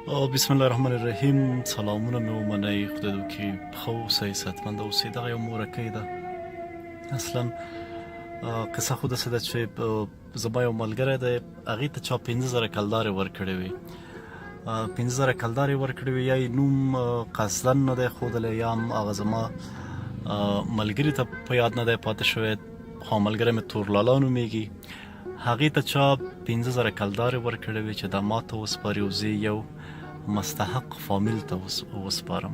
بسم الله الرحمن الرحیم. سلامونه مې ومنئ، خدای دې وکړي ښه اوسئ، صحتمند اوسئ. دغه یو مورکۍ ده. اصلا قصه خو داسې ده چې زما یو ملګری دی، هغې ته چا 50,000 کلدارې ورکړې وې. 50,000 کلدارې ورکړې وې، یا یې نوم قصدا نه دی ښودلی، یا هم هغه زما ملګري ته په یاد نه دی پاتې شوی، خو ملګری مې تورلالا نومېږي. هغې ته چا 50,000 کلدارې ورکړې وې چې دا ما ته وسپاري او زه یو مستحق فامیل ته وسپارم.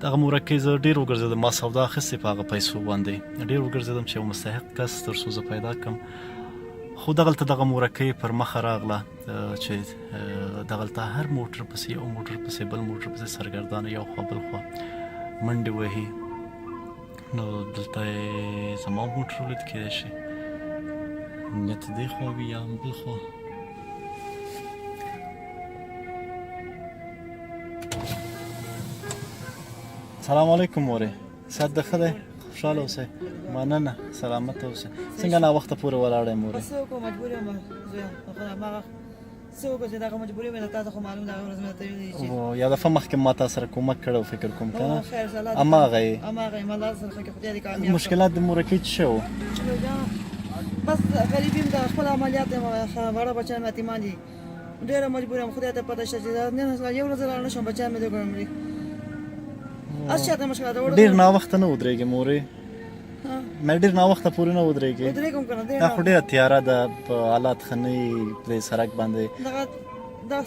دغه مورکۍ زه ډېر وګرځېدم، ما سودا اخیستې په هغه پیسو باندې، ډېر وګرځېدم چې یو مستحق کس تر څو زه پیدا کړم. خو دغلته دغه مورکۍ پر مخه راغله چې دغلته هر موټر پسې یو موټر پسې بل موټر پسې سرګردانه یو خوا بل خوا منډې وهي. نو دلته یې زما موټر ولید، کیدای شي نیت دې خوا وي یا هم بل خوا. سلام علیکم مورې، صحت دې ښه دی؟ خوشحاله اوسئ. مننه، سلامت اوسئ. څنګه ناوخته پورې ولاړی مورې؟ څه وکړو، مجبور یم زویه، هماغه څه وکړو چې دغه مجبوري مې ده، تا ته خو معلوم ده هغه ورځ مې درته ویلي چې یو دفعه مخکې ما تا سره کومک کړی و فکر کوم که نه؟ خیر سلاد هماغه یې ما الله سره ښه کړي، خدای دې کامیاب کړي. مشکلات د مورکۍ څه شی وو؟ بس غریب یم، د خپل عملیات یم، واړه بچیان مې یتیمان دي، ډېره مجبور یم. خدای ته پته شته چې نن یو ورځ لاړ نه شم، بچیان مې دوی مري. هر چاته مشکلات ده. ډېر ناوخته نه ودرېږې مورې؟ مې ډېر ناوخته پورې نه ودرېږې؟ ودرېږم که نه، دا خو ډېره تیاره ده، په حالات ښه نه وي پرې سړک باندې. دا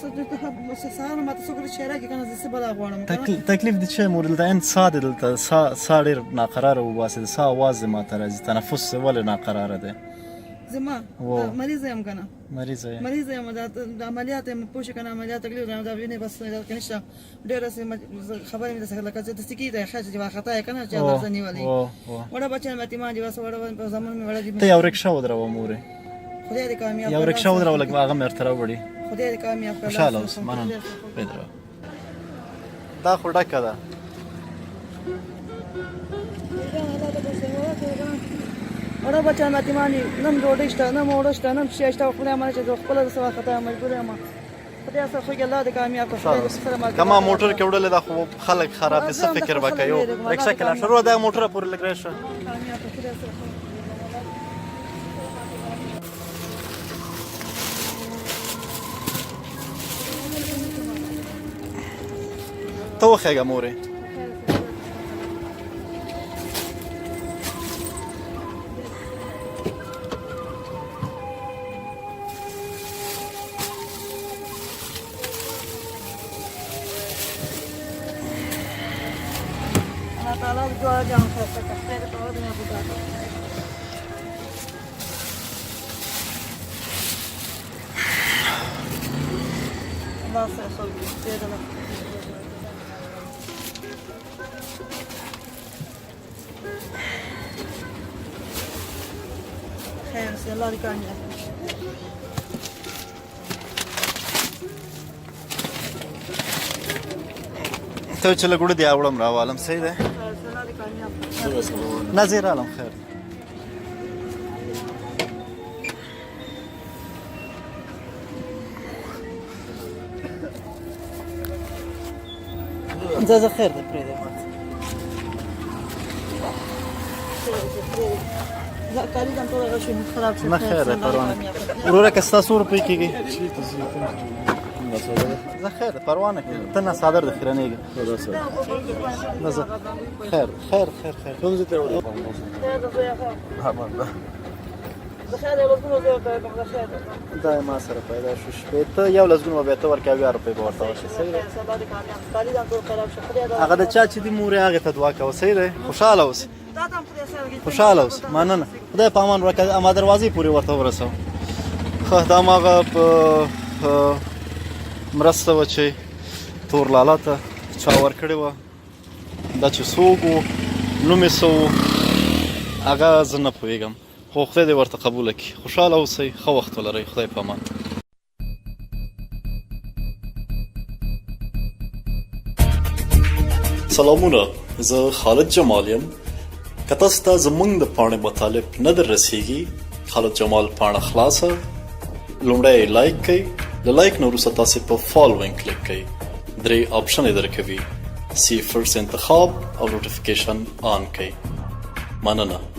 سهار ماته څوک چې راکړي که نه، زه څه بلا غواړم. تکلیف دې څه دی مورې؟ دلته ساه دی، دلته ساه ډېر ناقراره وباسي، د ساه اواز دې ماته راځي، تنفس ولې ناقراره دی؟ زما مریضه یم که نه، مریضه یم، د عملیات یم، پوه شو که نه، عملیات تکلیف ده، دا وینې بس نشته، ډېره خبرې مې درڅخه لکه د سکي ده ښه چې وارخطا یې که نه، چې درځه نیولې وړه بچیان مې یتیمان دي، بس وړه زامن مې وړه دي. ته یو رکشه ودروه مورې، خدای دې کامیاب یو رکشه ودروه، لږ هغه مې ورته راوړي. خدای دې کامیاب کړي. خوشحاله اوسه. مننه. دا خو ډکه ده. وړه بچیان مې یتیمان دي، نن ډوډۍ شته، نه اوړه شته، نه شی شته، خدای امانه چې زه خپله داسې وارخطا یم، مجبور یم. خدای سره خو الله دې کامیاب کړي. که ما موټر کې وړلې دا خو خلک خراب دي، څه فکر به کوي؟ رکشه کې لاړ شروع دا موټره پورې لږ راشه. ته وخېږه مورې. الله تعالی دې دعا جان خسته کړي، خدای دې په ودې نه بودا کړي. الله سره څوک دې دې ده خیر سي، الله دې کامیاب کړي. ته چې لږ وړه دې اوړم راوالم، صحیح دی؟ نه زه یې رالم. خیر زه خیر دی، پرېږدی ما کالیدم ټول هغه شي خراب شو. نه خیر دی، پروا نه. وروره که ستا څو روپۍ کېږي؟ زه خیر دی، پروا نه کېږي. ته نه څادر د خیرنېږي. نه زه خیر خیر خیر خیر. کوم ځای ته وړې؟ دا یې ما سره پیدا شو، شپېته 11 به ته ورکړې، 1000 روپۍ به ورته وشي. صحیح دی. هغه د چا چې دي مورې هغې ته دعا کوه. صحیح دی. خوشحاله اوسې، خوشحاله اوسې. مننه. خدای په امان ورکړه. اما دروازې پورې ورته ورسوه. ښه، دا هماغه مرسته وه چې تورلالا ته چا ورکړې وه. دا چې څوک و، نوم یې څه و، هغه زه نه پوهېږم، خو خدای دې ورته قبوله کړي. خوشحاله اوسئ، ښه وخت ولرئ. خدای په امان. سلامونه، زه خالد جمال یم. که تاسو ته زموږ د پاڼې مطالب نه در رسیږي، خالد جمال پاڼه خلاصه، لومړی یې لایک کړئ، د لایک نه وروسته تاسې په فالوینګ کلیک کړئ. 3 آپشن درکوي. سی فرست انتخاب او نوټیفیکیشن آن کړئ. مننه.